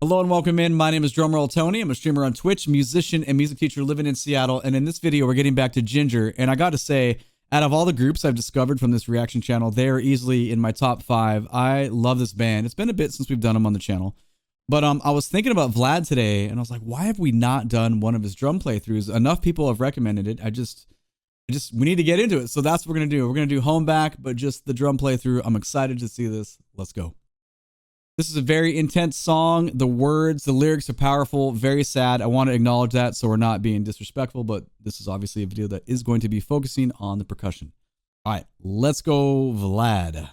Hello and welcome in. My name is Drumroll Tony. I'm a streamer on Twitch, musician and music teacher living in Seattle. And in this video, we're getting back to Ginger. And I got to say, out of all the groups I've discovered from this reaction channel, they are easily in my top 5. I love this band. It's been a bit since we've done them on the channel. But I was thinking about Vlad today, and I was like, why have we not done one of his drum playthroughs? Enough people have recommended it. We need to get into it. So that's what we're going to do. We're going to do home back, but just the drum playthrough. I'm excited to see this. Let's go. This is a very intense song. The words, the lyrics are powerful, very sad. I want to acknowledge that so we're not being disrespectful, but this is obviously a video that is going to be focusing on the percussion. All right, let's go, Vlad.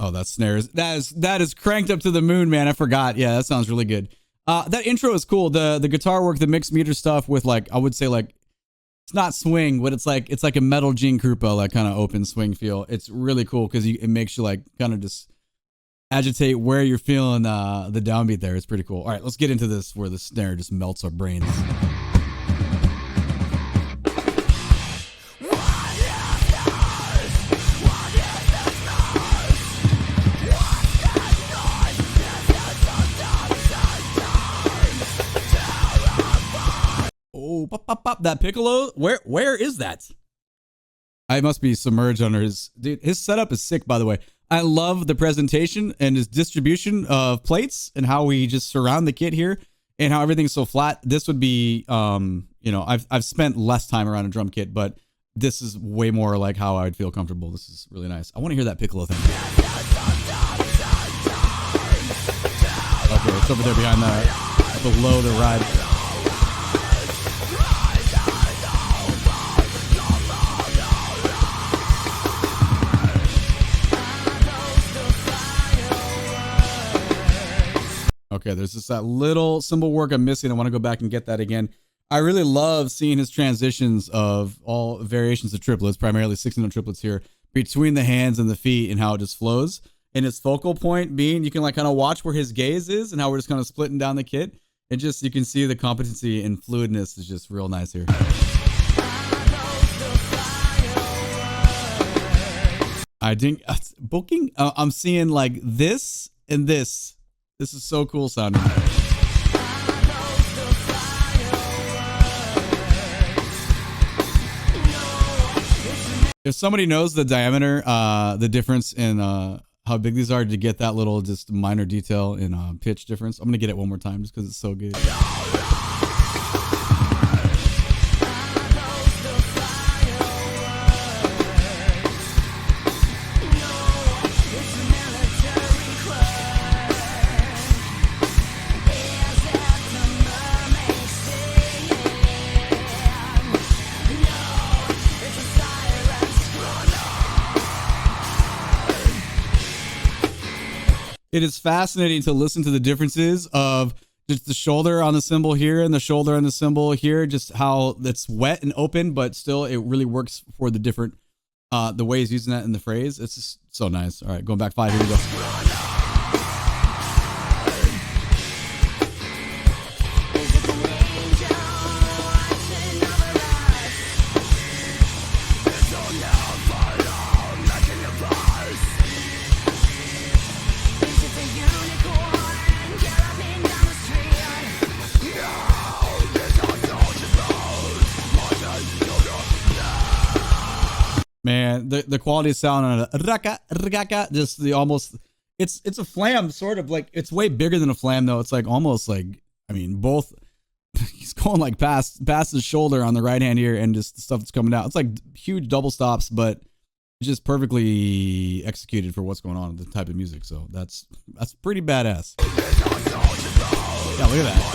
Oh, that snare that is cranked up to the moon, man. I forgot. Yeah, that sounds really good. That intro is cool. The guitar work, the mixed meter stuff with like, I would say like, it's not swing, but it's like a metal Gene Krupa, like kind of open swing feel. It's really cool because it makes you like kind of just agitate where you're feeling the downbeat there. It's pretty cool. All right, let's get into this where the snare just melts our brains. Oh, pop, pop, pop. That piccolo, where is that? I must be submerged under his, dude, his setup is sick, by the way. I love the presentation and his distribution of plates and how we just surround the kit here and how everything's so flat. This would be, you know, I've spent less time around a drum kit, but this is way more like how I would feel comfortable. This is really nice. I want to hear that piccolo thing. Okay, it's over there behind below the ride. Okay, there's just that little cymbal work I'm missing. I want to go back and get that again. I really love seeing his transitions of all variations of triplets, primarily 16-note triplets here, between the hands and the feet and how it just flows. And his focal point being, you can like kind of watch where his gaze is and how we're just kind of splitting down the kit. And just, you can see the competency and fluidness is just real nice here. I think booking, I'm seeing like this and this. This is so cool sounding. If somebody knows the diameter, the difference in how big these are to get that little just minor detail in pitch difference, I'm going to get it one more time just because it's so good. It is fascinating to listen to the differences of just the shoulder on the cymbal here and the shoulder on the cymbal here, just how it's wet and open, but still it really works for the different, the way he's using that in the phrase. It's just so nice. All right, going back 5, here we go. Man, the quality of sound on a raka, just the almost, it's a flam, sort of like, it's way bigger than a flam though. It's like almost like, I mean, both, he's going like past his shoulder on the right hand here and just the stuff that's coming out. It's like huge double stops, but just perfectly executed for what's going on with the type of music. So that's pretty badass. Yeah, look at that.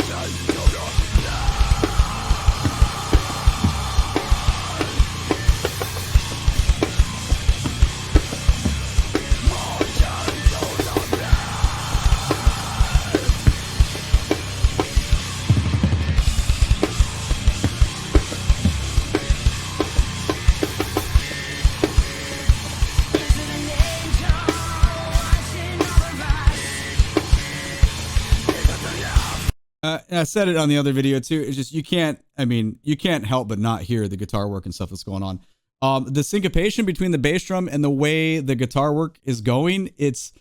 And I said it on the other video too. It's just you can't. I mean, you can't help but not hear the guitar work and stuff that's going on. The syncopation between the bass drum and the way the guitar work is going, it's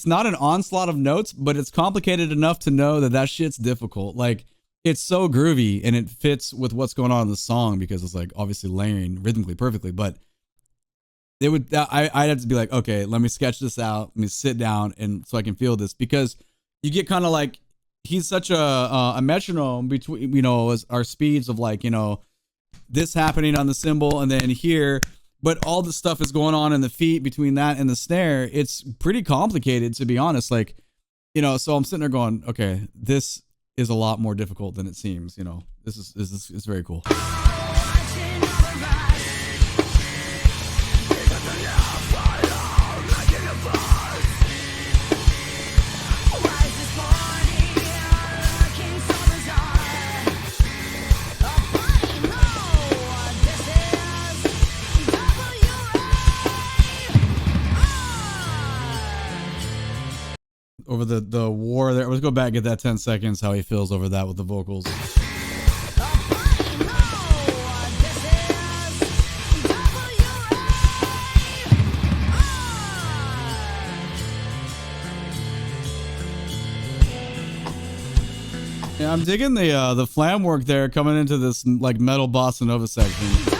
not an onslaught of notes, but it's complicated enough to know that that shit's difficult. Like, it's so groovy and it fits with what's going on in the song because it's like obviously layering rhythmically perfectly. But they would, I'd have to be like, okay, let me sketch this out. Let me sit down and so I can feel this, because you get kind of like, he's such a metronome between, you know, our speeds of like, you know, this happening on the cymbal and then here, but all the stuff is going on in the feet between that and the snare. It's pretty complicated, to be honest. Like, you know, so I'm sitting there going, okay, this is a lot more difficult than it seems. You know, this is very cool. Over the war there. Let's go back, get that 10 seconds, how he feels over that with the vocals. Yeah, I'm digging the flam work there coming into this like metal bossa nova section.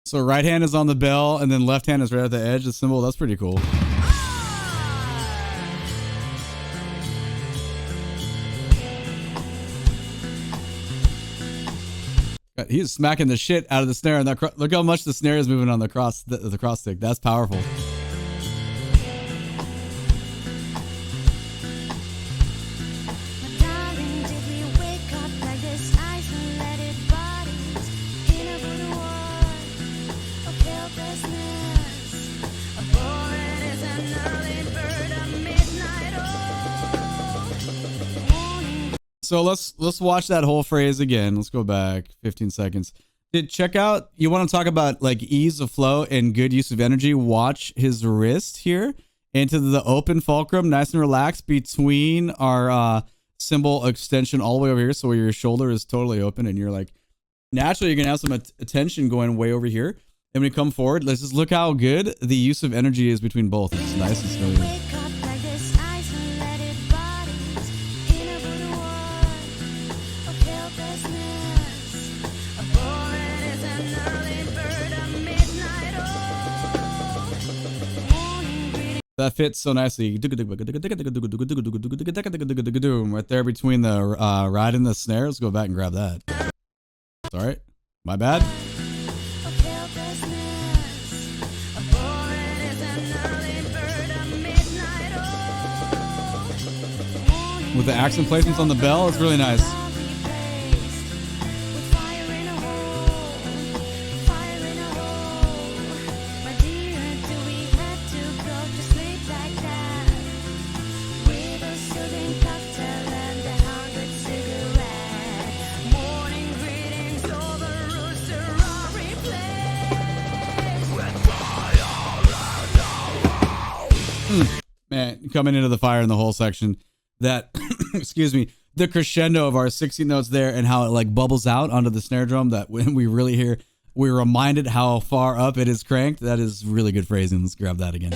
So right hand is on the bell, and then left hand is right at the edge of the cymbal. That's pretty cool. He's smacking the shit out of the snare, and that look how much the snare is moving on the cross stick. That's powerful. So let's watch that whole phrase again. Let's go back 15 seconds. Check out, you want to talk about like ease of flow and good use of energy. Watch his wrist here into the open fulcrum, nice and relaxed between our cymbal extension all the way over here. So where your shoulder is totally open and you're like, naturally you're going to have some attention going way over here. And when you come forward, let's just look how good the use of energy is between both. It's nice and smooth. That fits so nicely. Right there between the ride and the snare. Let's go back and grab that. Sorry, my bad. With the accent placements on the bell, it's really nice. Man, coming into the fire in the whole section, that excuse me, the crescendo of our 16 notes there and how it like bubbles out onto the snare drum, that when we really hear, we're reminded how far up it is cranked. That is really good phrasing. Let's grab that again.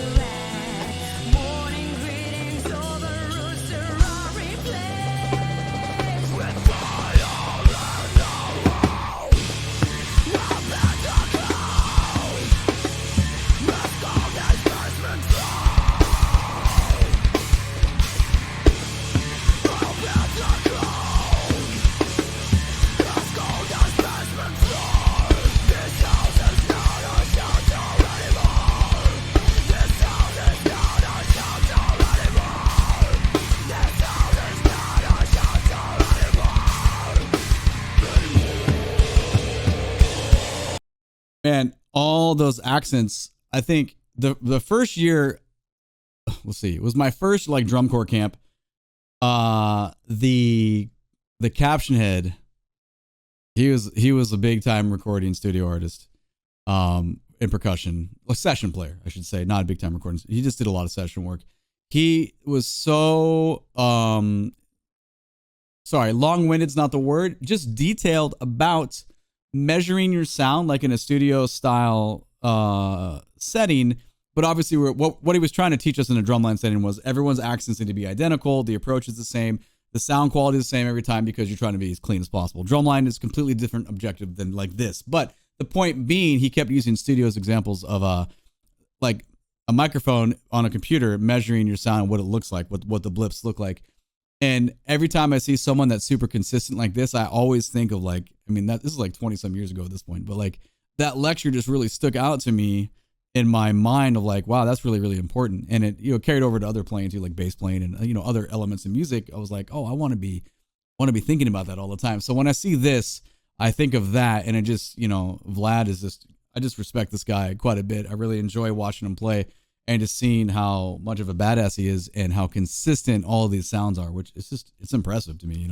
Man, all those accents. I think the first year, let's see, it was my first like drum corps camp. The caption head, he was a big time recording studio artist. in percussion, a session player, I should say, not a big time recording. He just did a lot of session work. He was so, sorry, long-winded is not the word, just detailed about measuring your sound like in a studio style setting. But obviously what he was trying to teach us in a drumline setting was everyone's accents need to be identical. The approach is the same. The sound quality is the same every time because you're trying to be as clean as possible. Drumline is completely different objective than like this. But the point being, he kept using studios examples of like a microphone on a computer measuring your sound and what it looks like, what the blips look like. And every time I see someone that's super consistent like this, I always think of like, I mean, this is like 20 some years ago at this point, but like that lecture just really stuck out to me in my mind of like, wow, that's really, really important. And it, carried over to other playing too, like bass playing and, other elements of music. I was like, oh, I want to be thinking about that all the time. So when I see this, I think of that. And it just, Vlad is just, I just respect this guy quite a bit. I really enjoy watching him play and just seeing how much of a badass he is and how consistent all of these sounds are, which is just, it's impressive to me,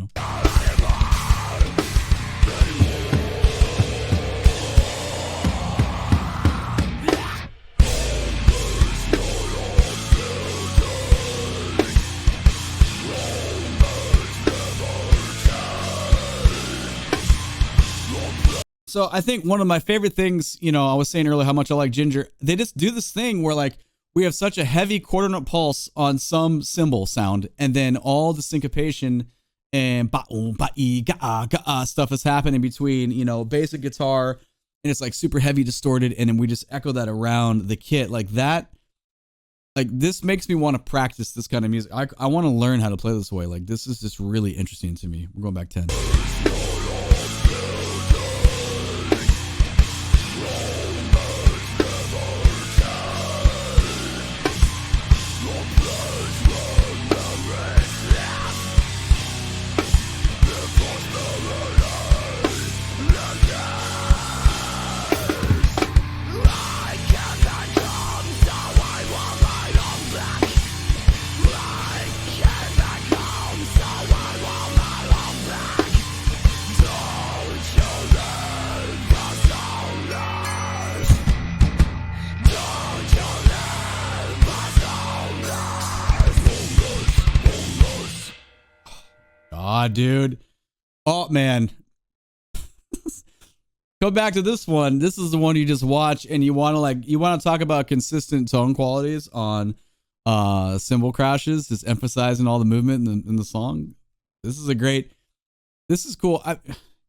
So I think one of my favorite things, I was saying earlier how much I like Jinjer. They just do this thing where like we have such a heavy quarter note pulse on some cymbal sound, and then all the syncopation and stuff is happening between, bass and guitar, and it's like super heavy distorted, and then we just echo that around the kit like that. Like this makes me want to practice this kind of music. I want to learn how to play this way. Like this is just really interesting to me. We're going back 10. Dude. Oh man. Go back to this one. This is the one you just watch and you want to talk about consistent tone qualities on cymbal crashes, just emphasizing all the movement in the song. This is cool. Can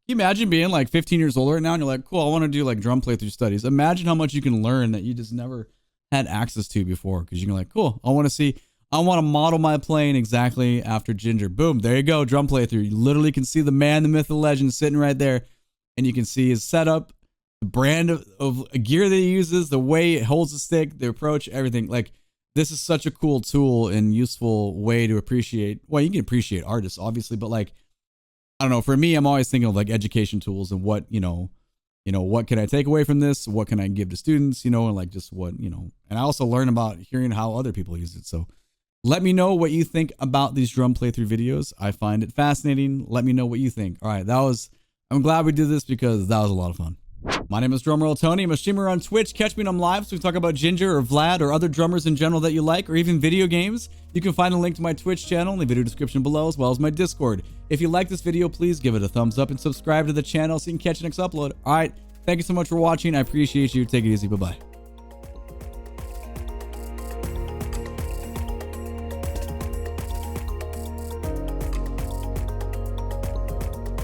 you imagine being like 15 years old right now and you're like, cool, I want to do like drum playthrough studies. Imagine how much you can learn that you just never had access to before, because you're like, cool, I want to model my playing exactly after Jinjer. Boom, there you go, drum playthrough. You literally can see the man, the myth, the legend sitting right there, and you can see his setup, the brand of gear that he uses, the way it holds the stick, the approach, everything. Like, this is such a cool tool and useful way to appreciate. Well, you can appreciate artists, obviously, but like, I don't know. For me, I'm always thinking of like education tools and what, what can I take away from this? What can I give to students? And like just what, and I also learn about hearing how other people use it. So let me know what you think about these drum playthrough videos. I find it fascinating. Let me know what you think. All right, I'm glad we did this because that was a lot of fun. My name is Drumroll Tony. I'm a streamer on Twitch. Catch me when I'm live so we talk about Jinjer or Vlad or other drummers in general that you like, or even video games. You can find a link to my Twitch channel in the video description below, as well as my Discord. If you like this video, please give it a thumbs up and subscribe to the channel so you can catch the next upload. All right, thank you so much for watching. I appreciate you. Take it easy. Bye-bye.